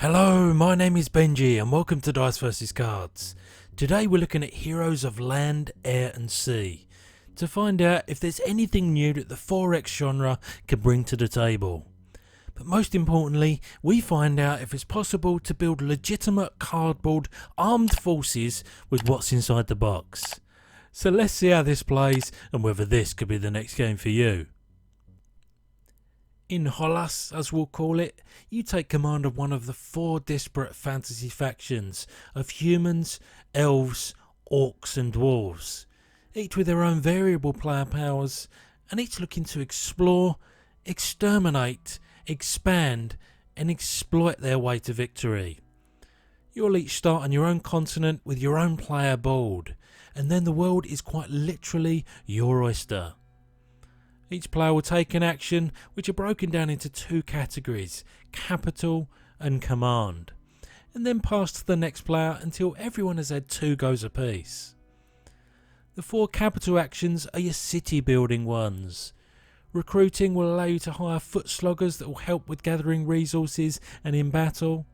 Hello, my name is Benji and welcome to Dice vs Cards. Today we're looking at heroes of land, air and sea to find out if there's anything new that the 4X genre can bring to the table. But most importantly, we find out if it's possible to build legitimate cardboard armed forces with what's inside the box. So let's see how this plays and whether this could be the next game for you. In Hellas, as we'll call it, you take command of one of the 4 disparate fantasy factions of humans, elves, orcs and dwarves, each with their own variable player powers and each looking to explore, exterminate, expand and exploit their way to victory. You'll each start on your own continent with your own player board, and then the world is quite literally your oyster. Each player will take an action which are broken down into 2 categories, capital and command, and then pass to the next player until everyone has had 2 goes apiece. The 4 capital actions are your city building ones. Recruiting will allow you to hire foot sloggers that will help with gathering resources and in battle.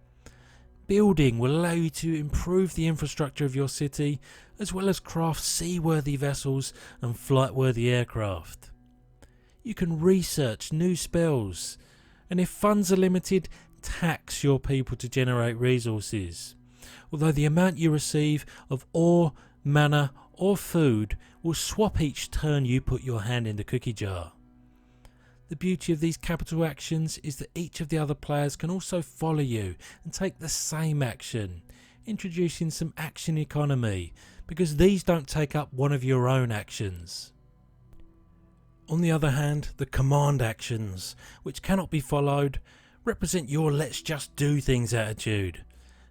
Building will allow you to improve the infrastructure of your city, as well as craft seaworthy vessels and flight-worthy aircraft. You can research new spells, and if funds are limited, tax your people to generate resources. Although the amount you receive of ore, mana or food will swap each turn you put your hand in the cookie jar. The beauty of these capital actions is that each of the other players can also follow you and take the same action, introducing some action economy, because these don't take up one of your own actions. On the other hand, the command actions, which cannot be followed, represent your let's just do things attitude,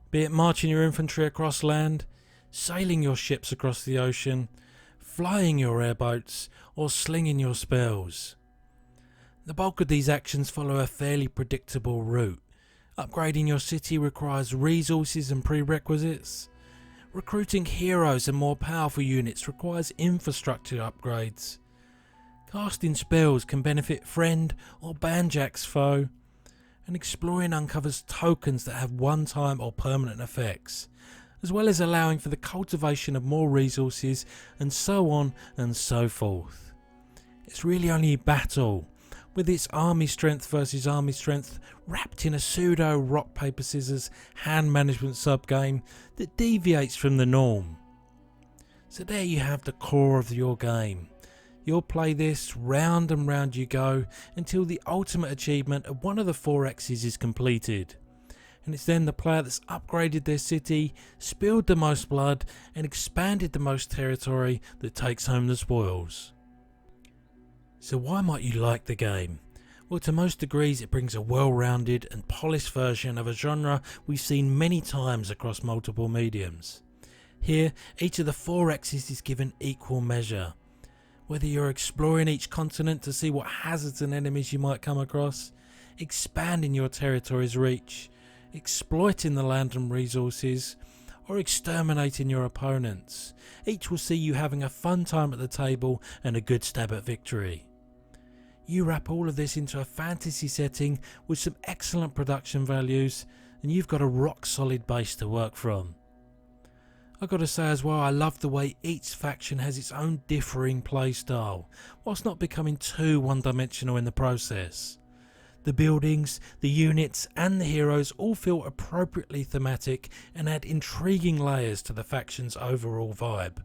be it marching your infantry across land, sailing your ships across the ocean, flying your airboats or slinging your spells. The bulk of these actions follow a fairly predictable route. Upgrading your city requires resources and prerequisites. Recruiting heroes and more powerful units requires infrastructure upgrades. Casting spells can benefit friend or banjack's foe, and exploring uncovers tokens that have one-time or permanent effects, as well as allowing for the cultivation of more resources and so on and so forth. It's really only battle, with its army strength versus army strength wrapped in a pseudo rock paper scissors hand management subgame that deviates from the norm. So there you have the core of your game. You'll play this round and round you go until the ultimate achievement of one of the 4X's is completed. And it's then the player that's upgraded their city, spilled the most blood and expanded the most territory that takes home the spoils. So why might you like the game? Well, to most degrees it brings a well-rounded and polished version of a genre we've seen many times across multiple mediums. Here, each of the 4X's is given equal measure. Whether you're exploring each continent to see what hazards and enemies you might come across, expanding your territory's reach, exploiting the land and resources, or exterminating your opponents, each will see you having a fun time at the table and a good stab at victory. You wrap all of this into a fantasy setting with some excellent production values, and you've got a rock solid base to work from. I've got to say as well, I love the way each faction has its own differing playstyle, whilst not becoming too one-dimensional in the process. The buildings, the units and the heroes all feel appropriately thematic and add intriguing layers to the faction's overall vibe.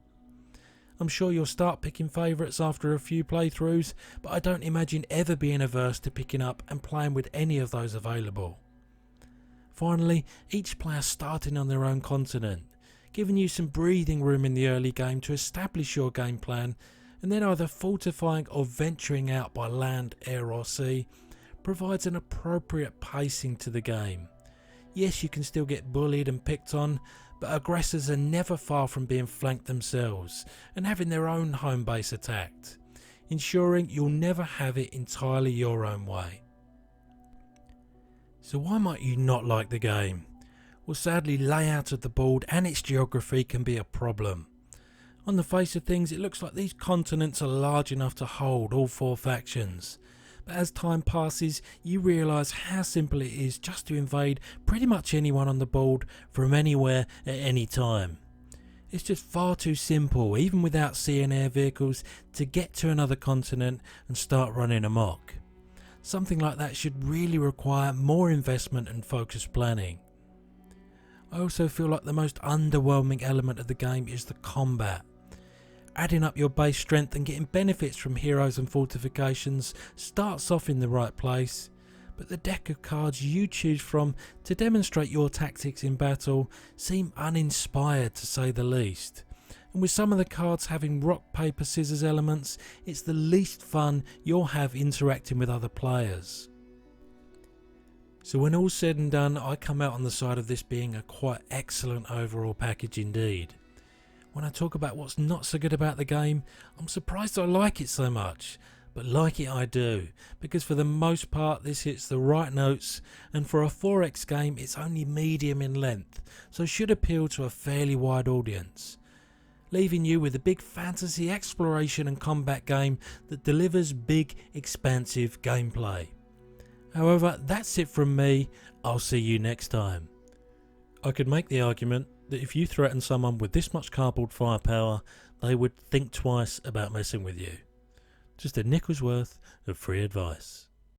I'm sure you'll start picking favourites after a few playthroughs, but I don't imagine ever being averse to picking up and playing with any of those available. Finally, each player starting on their own continent, giving you some breathing room in the early game to establish your game plan, and then either fortifying or venturing out by land, air or sea, provides an appropriate pacing to the game. Yes, you can still get bullied and picked on, but aggressors are never far from being flanked themselves and having their own home base attacked, ensuring you'll never have it entirely your own way. So why might you not like the game? Well, sadly, layout of the board and its geography can be a problem. On the face of things, it looks like these continents are large enough to hold all 4 factions, But as time passes, you realise how simple it is just to invade pretty much anyone on the board from anywhere at any time. It's just far too simple, even without sea and air vehicles, to get to another continent and start running amok. Something like that should really require more investment and focused planning. I also feel like the most underwhelming element of the game is the combat. Adding up your base strength and getting benefits from heroes and fortifications starts off in the right place, but the deck of cards you choose from to demonstrate your tactics in battle seem uninspired, to say the least. And with some of the cards having rock, paper, scissors elements, it's the least fun you'll have interacting with other players. So when all's said and done, I come out on the side of this being a quite excellent overall package indeed. When I talk about what's not so good about the game, I'm surprised I like it so much, but like it I do, because for the most part this hits the right notes, and for a 4X game it's only medium in length, so should appeal to a fairly wide audience, leaving you with a big fantasy exploration and combat game that delivers big expansive gameplay. However, that's it from me. I'll see you next time. I could make the argument that if you threaten someone with this much cardboard firepower, they would think twice about messing with you. Just a nickel's worth of free advice.